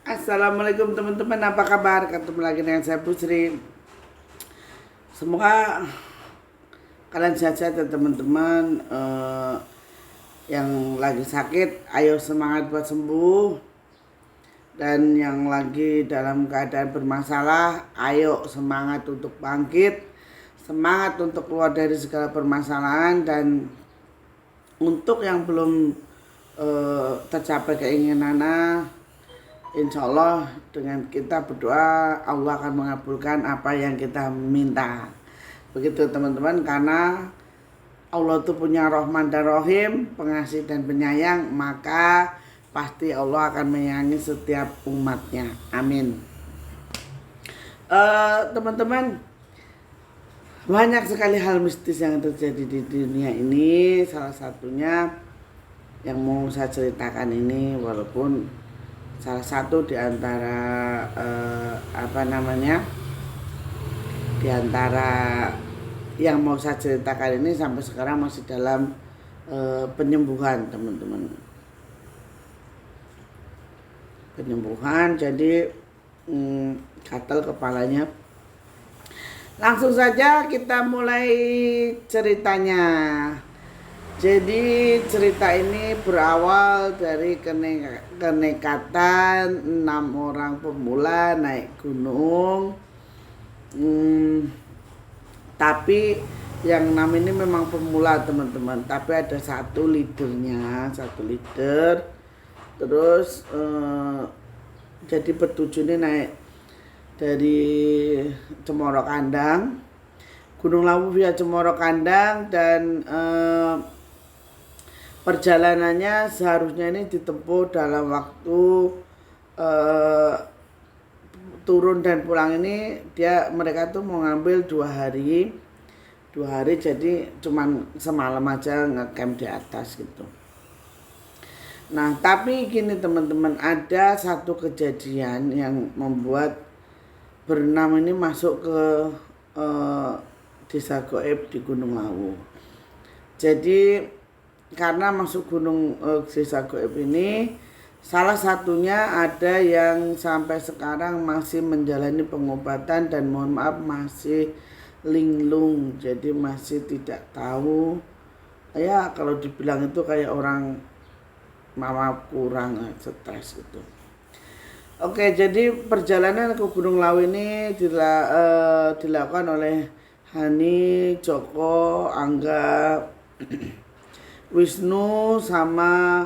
Assalamualaikum teman-teman, apa kabar? Ketemu lagi dengan saya Pusri. Semoga kalian sehat-sehat ya teman-teman. Yang lagi sakit, ayo semangat buat sembuh. Dan yang lagi dalam keadaan bermasalah, ayo semangat untuk bangkit. Semangat untuk keluar dari segala permasalahan. Dan untuk yang belum tercapai keinginannya, insya Allah dengan kita berdoa Allah akan mengabulkan apa yang kita minta. Begitu teman-teman, karena Allah itu punya Rahman dan Rahim, pengasih dan penyayang, maka pasti Allah akan menyayangi setiap umatnya. Amin. Teman-teman, banyak sekali hal mistis yang terjadi di dunia ini. Salah satunya yang mau saya ceritakan ini, walaupun salah satu di antara di antara yang mau saya ceritakan ini sampai sekarang masih dalam penyembuhan teman-teman. Penyembuhan, jadi gatal kepalanya. Langsung saja kita mulai ceritanya. Jadi cerita ini berawal dari kenekatan 6 orang pemula naik gunung. Tapi yang 6 ini memang pemula teman-teman. Tapi ada satu leadernya, satu leader. Terus jadi bertujuh ini naik dari Cemoro Kandang, Gunung Lawu via Cemoro Kandang, dan perjalanannya seharusnya ini ditempuh dalam waktu turun dan pulang ini mereka tuh mau ngambil 2 hari, jadi cuman semalam aja ngecamp di atas gitu. Nah tapi gini teman-teman, ada satu kejadian yang membuat berenam ini masuk ke desa goib di Gunung Lawu. Jadi karena masuk gunung desa goib ini, salah satunya ada yang sampai sekarang masih menjalani pengobatan dan mohon maaf masih linglung, jadi masih tidak tahu. Ya kalau dibilang itu kayak orang mama kurang stres gitu. Oke, jadi perjalanan ke Gunung Lawu ini dilakukan oleh Hani, Joko, Angga, Wisnu sama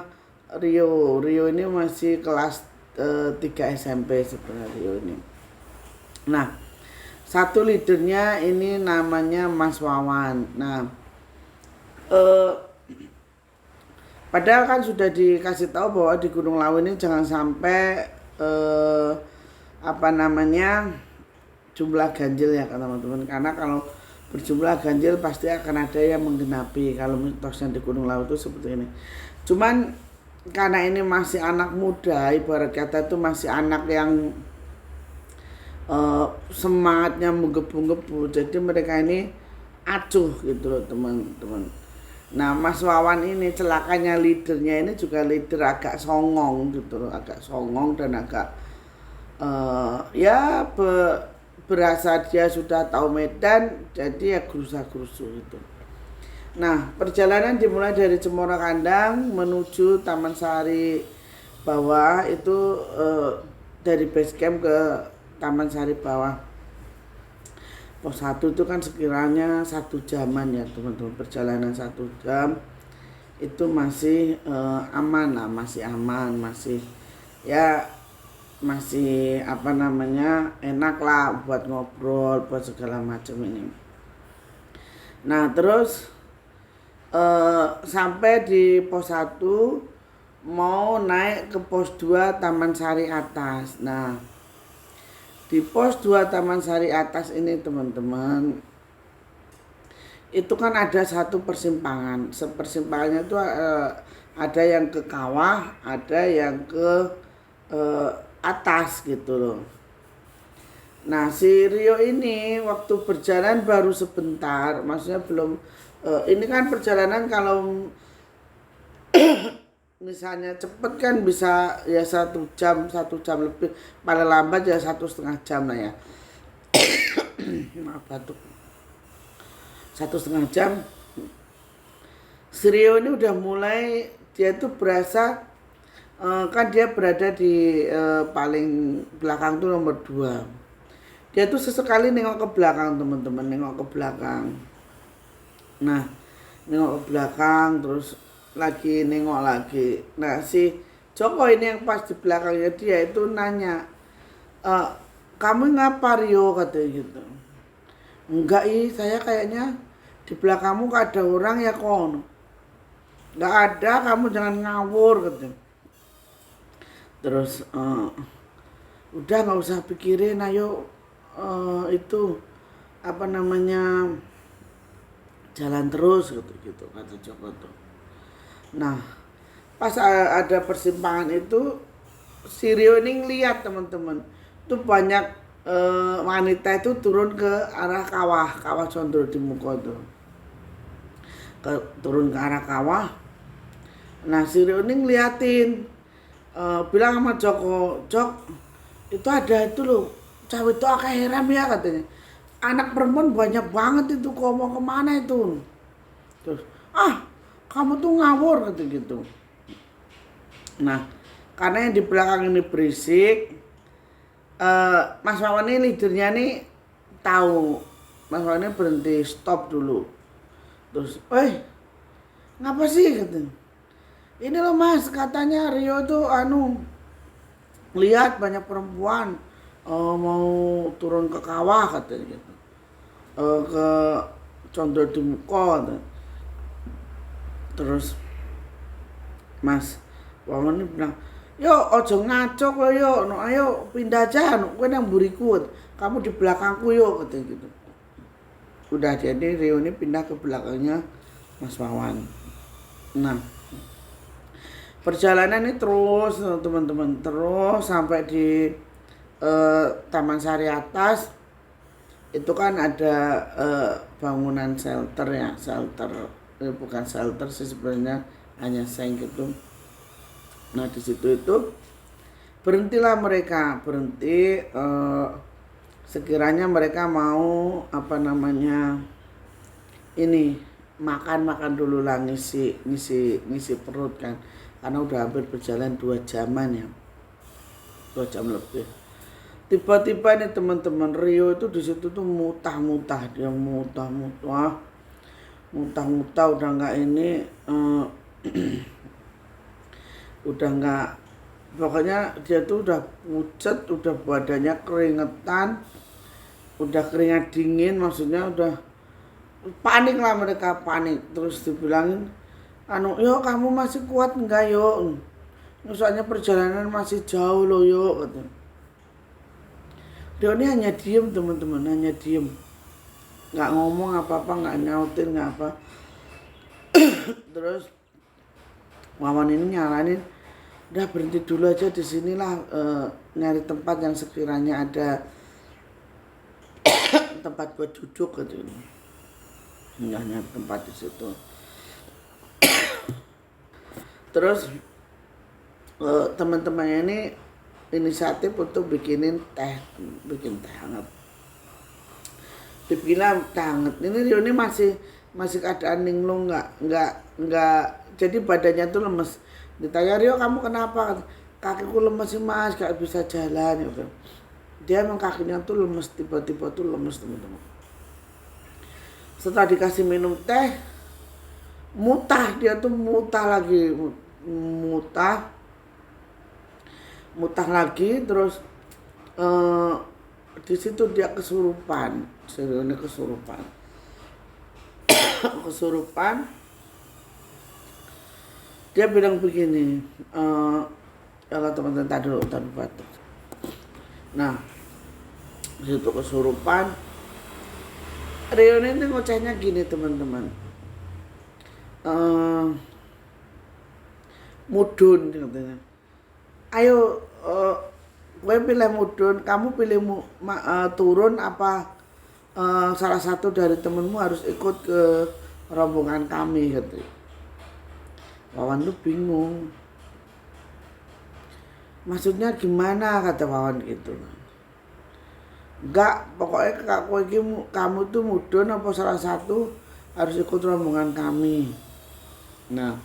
Rio. Rio ini masih kelas 3 SMP sebenarnya Rio ini. Nah, satu leadernya ini namanya Mas Wawan. Nah, padahal kan sudah dikasih tahu bahwa di Gunung Lawu ini jangan sampai jumlah ganjil ya teman-teman, karena kalau berjumlah ganjil pasti akan ada yang menggenapi. Kalau mitosnya di Gunung Lawu itu seperti ini. Cuman karena ini masih anak muda, ibarat kata itu masih anak yang semangatnya menggebu-gebu, jadi mereka ini acuh gitu loh teman-teman. Nah Mas Wawan ini celakanya leadernya ini juga leader agak songong gitu loh, agak songong dan agak berasa dia sudah tahu medan, jadi ya gerusa-gerusu gitu. Nah perjalanan dimulai dari Cemoro Kandang menuju Taman Sari Bawah itu, dari base camp ke Taman Sari Bawah pos 1 itu kan sekiranya 1 jaman ya teman-teman. Perjalanan 1 jam itu masih aman lah, masih aman, masih enak lah buat ngobrol, buat segala macam ini. Nah terus sampai di pos 1 mau naik ke pos 2 Taman Sari Atas. Nah di pos 2 Taman Sari Atas ini teman-teman, itu kan ada satu persimpangan. Persimpangannya itu ada yang ke kawah, ada yang ke atas gitu loh. Nah si Rio ini waktu berjalan baru sebentar, maksudnya belum ini kan perjalanan kalau misalnya cepet kan bisa ya 1 jam lebih, paling lambat ya 1,5 jam lah ya. Maaf batuk. 1,5 jam. Si Rio ini udah mulai, dia tuh berasa kan dia berada di paling belakang tuh nomor 2. Dia tuh sesekali nengok ke belakang teman-teman, nengok ke belakang. Nah, nengok ke belakang terus lagi nengok lagi. Nah, si Joko ini yang pas di belakangnya dia itu nanya, kamu ngapa Rio, katanya gitu. Enggak, saya kayaknya di belakangmu gak ada orang ya kon. Gak ada, kamu jangan ngawur, katanya. Terus udah nggak usah pikirin, ayo itu apa namanya, jalan terus gitu kata Joko tuh. Nah, pas ada persimpangan itu si Rio ini ngeliat teman-teman tuh banyak wanita itu turun ke arah kawah Condro di Muko tuh, turun ke arah kawah. Nah, si Rio ini ngeliatin, bilang sama Joko, Jok, itu ada itu loh, cawe itu akeh heram ya, katanya. Anak perempuan banyak banget itu, kok mau kemana itu? Terus, kamu tuh ngawur, kata gitu. Nah, karena yang di belakang ini berisik, Mas Wawan ini leadernya nih tahu. Mas Wawan ini berhenti, stop dulu. Terus, ngapa sih, katanya. Ini loh Mas, katanya Rio tuh lihat banyak perempuan mau turun ke kawah, katanya gitu. Ke Condro di Muko. Terus Mas Wawan ini bilang, yo ojo ngaco kowe yo, ayo pindah aja, kowe nang mburiku, kamu di belakangku yo, katanya gitu. Udah, jadi Rio ini pindah ke belakangnya Mas Wawan. Nah, perjalanan ini terus teman-teman, terus sampai di Taman Sari Atas. Itu kan ada bangunan shelter ya, bukan shelter sih sebenarnya, hanya seng gitu. Nah, di situ itu berhentilah mereka, sekiranya mereka mau apa namanya ini makan dulu lah, ngisi perut kan, karena udah hampir berjalan 2 jaman ya, 2 jam lebih. Tiba-tiba nih teman-teman, Rio itu di situ tuh mutah-mutah, dia mutah-mutah udah nggak ini udah nggak, pokoknya dia tuh udah pucet, udah badannya keringetan, udah keringat dingin, maksudnya udah panik lah mereka, panik. Terus dibilangin, yo kamu masih kuat enggak yo, soalnya perjalanan masih jauh loh yo, katanya. Dia ini hanya diem teman-teman, hanya diem, nggak ngomong apa-apa, nggak nyautin, nggak apa. Terus Wawan ini nyaranin, udah berhenti dulu aja di sinilah, nyari tempat yang sekiranya ada tempat buat duduk gitu. Nyari tempat di situ. Terus teman-temannya ini inisiatif untuk bikin teh hangat. Dibilang teh hangat. Ini Rio ini masih keadaan linglung, nggak, jadi badannya tuh lemes. Ditanya, Rio kamu kenapa? Kakiku lemes sih Mas, gak bisa jalan gitu. Dia emang kakinya tuh lemes, tiba-tiba tuh lemes teman-teman. Setelah dikasih minum teh, dia tuh mutah lagi, terus di situ dia kesurupan. Dia bilang begini, kalau teman-teman tadi batuk. Nah, di situ kesurupan. Rio ini ngocehnya gini teman-teman, mudun katanya. Ayo, gue pilih mudun, kamu pilih turun apa salah satu dari temenmu harus ikut ke rombongan kami, gitu. Wawan tuh bingung, Maksudnya gimana, kata Wawan gitu. Enggak, pokoknya kamu tuh mudun apa salah satu harus ikut rombongan kami. Nah,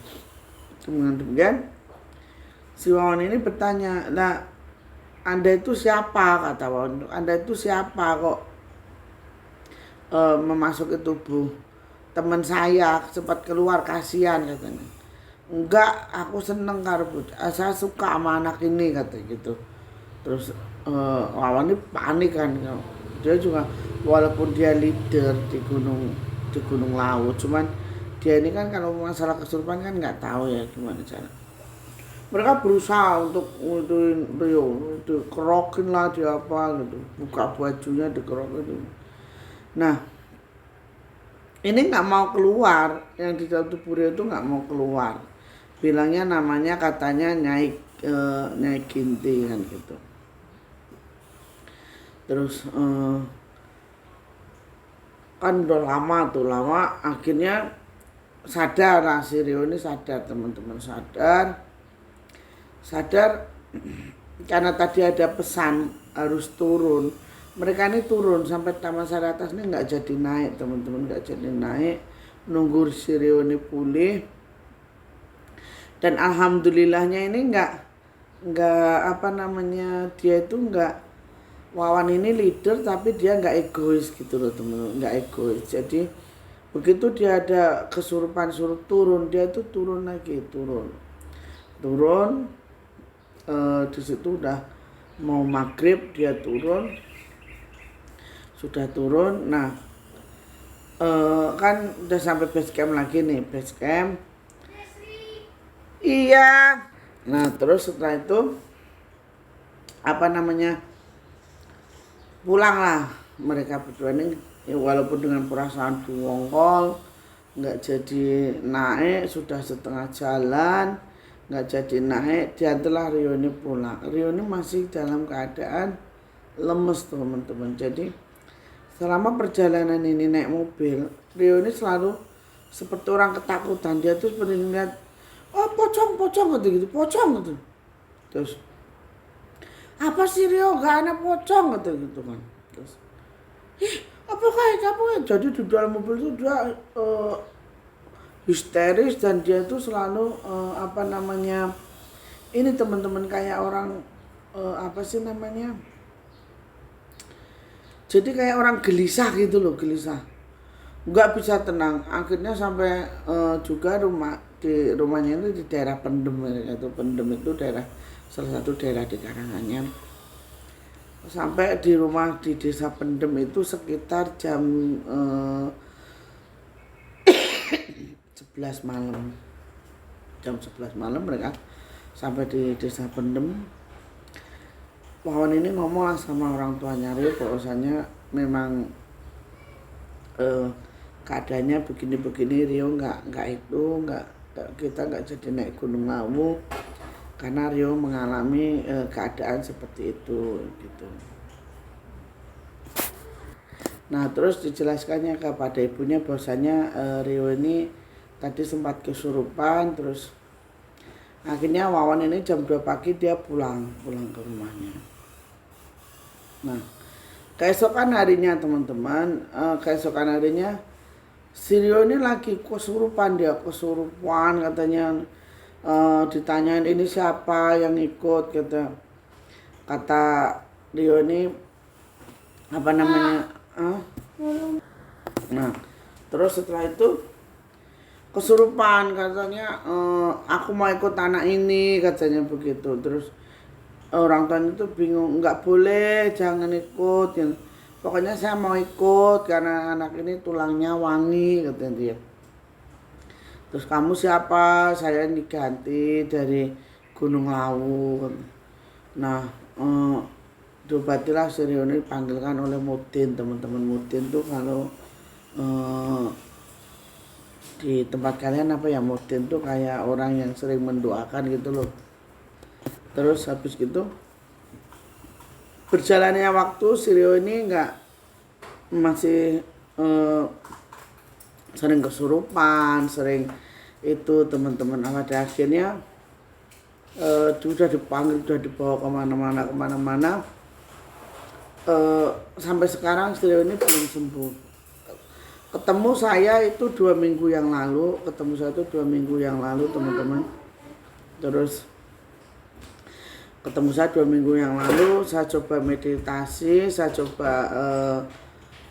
kemudian si Wawan ini bertanya, nah Anda itu siapa, kata Wawan. Anda itu siapa kok memasuki tubuh teman saya, sempat keluar, kasihan katanya. Enggak, aku seneng karo saya suka sama anak ini, kata gitu. Terus Wawan ini panik kan, dia juga walaupun dia leader di gunung laut, cuman dia ini kan kalau masalah kesurupan kan nggak tahu ya gimana cara. Mereka berusaha untuk Rio, dikerokin lah dia apa gitu, buka bajunya dikerokin. Nah ini nggak mau keluar, yang di dalam tubuh Rio itu nggak mau keluar, bilangnya namanya katanya Nyai Ginti kan gitu. Terus kan udah lama akhirnya sadar lah, si Rio ini sadar, teman-teman sadar karena tadi ada pesan harus turun. Mereka ini turun sampai Taman Sari atas ini nggak jadi naik, teman-teman, nggak jadi naik, nunggu si Rio ini pulih. Dan alhamdulillahnya ini nggak apa namanya, dia itu nggak, Wawan ini leader tapi dia nggak egois gitu loh teman-teman, nggak egois. Jadi begitu dia ada kesurupan suruh turun, dia itu turun lagi, turun. Di situ udah mau maghrib dia turun, sudah turun. Nah kan udah sampai base camp lagi nih, base camp. Iya. Nah terus setelah itu apa namanya, pulanglah mereka berdua ini ya, walaupun dengan perasaan dongkol, nggak jadi naik, sudah setengah jalan nggak jadi naik, diantarlah Rio ini pulang. Rio ini masih dalam keadaan lemes teman-teman. Jadi selama perjalanan ini naik mobil, Rio ini selalu seperti orang ketakutan. Dia tuh seperti melihat, oh pocong gitu, pocong gitu. Terus apa sih Rio, gak ada pocong gitu kan. Terus apa kayak kamu ya. Jadi di dalam mobil itu dia histeris, dan dia itu selalu apa namanya, ini teman-teman kayak orang apa sih namanya, jadi kayak orang gelisah gitu loh, gelisah, nggak bisa tenang. Akhirnya sampai juga di rumahnya itu di daerah Pendem, itu Pendem itu daerah, salah satu daerah di Karanganyar. Sampai di rumah di desa Pendem itu sekitar jam 11 malam. Jam 11 malam mereka sampai di desa Pendem. Wawan ini ngomong lah sama orang tuanya Rio bahwasanya memang keadaannya begini-begini, Rio nggak kita nggak jadi naik Gunung Lawu karena Rio mengalami keadaan seperti itu gitu. Nah terus dijelaskannya kepada ibunya bahwasanya Rio ini tadi sempat kesurupan. Terus akhirnya Wawan ini jam 2 pagi dia pulang ke rumahnya. Nah keesokan harinya teman-teman, si Rio ini lagi kesurupan, katanya. Ditanyain ini siapa yang ikut, kata Rio ini apa namanya, nah terus setelah itu kesurupan, katanya aku mau ikut anak ini, katanya begitu. Terus orang tuanya itu bingung, nggak boleh, jangan ikut, pokoknya saya mau ikut karena anak ini tulangnya wangi, katanya dia. Terus kamu siapa? Saya diganti dari Gunung Lawu. Nah diobatilah si Rio ini dipanggilkan oleh Mudin, teman-teman. Mudin tuh kalau di tempat kalian apa ya, Mudin tuh kayak orang yang sering mendoakan gitu loh. Terus habis gitu berjalannya waktu, si Rio ini masih sering kesurupan, sering itu teman-teman. Pada akhirnya sudah dipanggil, sudah dibawa kemana-mana. Sampai sekarang beliau ini belum sembuh. Ketemu saya itu 2 minggu yang lalu, teman-teman. Terus ketemu saya 2 minggu yang lalu, saya coba meditasi, saya coba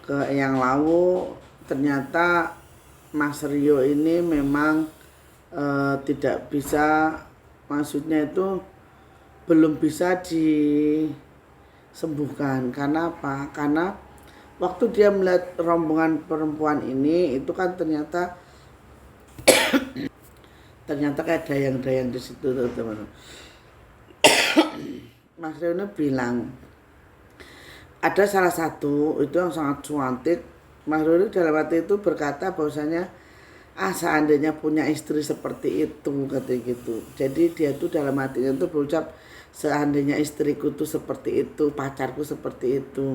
ke Eyang Lawu. Ternyata Mas Rio ini memang tidak bisa, maksudnya itu belum bisa disembuhkan. Karena apa? Karena waktu dia melihat rombongan perempuan ini, itu kan ternyata kayak dayang-dayang di situ, teman-teman. Mas Rio ini bilang ada salah satu itu yang sangat cantik. Mas Rio dalam hati itu berkata bahwasanya seandainya punya istri seperti itu, katanya gitu. Jadi dia tuh dalam hatinya tuh berucap, seandainya istriku tuh seperti itu, pacarku seperti itu,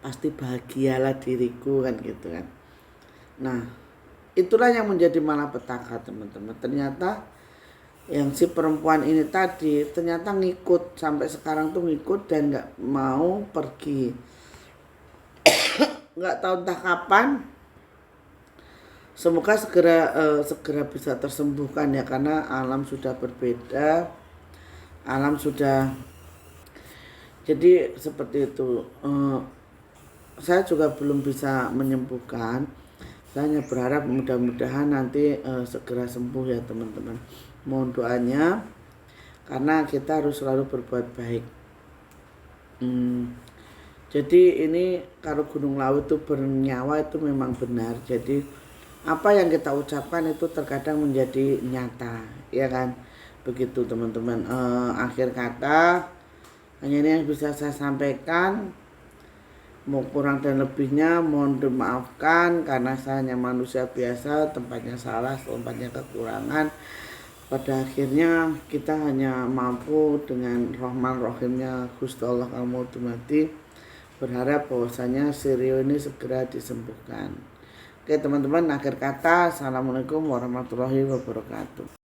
pasti bahagialah diriku, kan gitu kan. Nah, itulah yang menjadi malapetaka, teman-teman. Ternyata yang si perempuan ini tadi ternyata ngikut sampai sekarang tuh, ngikut dan nggak mau pergi. Nggak tahu entah kapan. Semoga segera bisa tersembuhkan ya, karena alam sudah berbeda, alam sudah, jadi seperti itu. Saya juga belum bisa menyembuhkan. Saya hanya berharap mudah-mudahan nanti segera sembuh ya, teman-teman. Mohon doanya, karena kita harus selalu berbuat baik. Jadi ini kalau Gunung Lawu itu bernyawa itu memang benar. Jadi apa yang kita ucapkan itu terkadang menjadi nyata, ya kan? Begitu, teman-teman. Akhir kata hanya ini yang bisa saya sampaikan. Mau kurang dan lebihnya mohon dimaafkan, karena saya hanya manusia biasa, tempatnya salah, tempatnya kekurangan. Pada akhirnya kita hanya mampu dengan Rahman Rahimnya Gusti Allah kamu mati, berharap bahwasanya si Rio ini segera disembuhkan. Oke, teman-teman, akhir kata, assalamualaikum warahmatullahi wabarakatuh.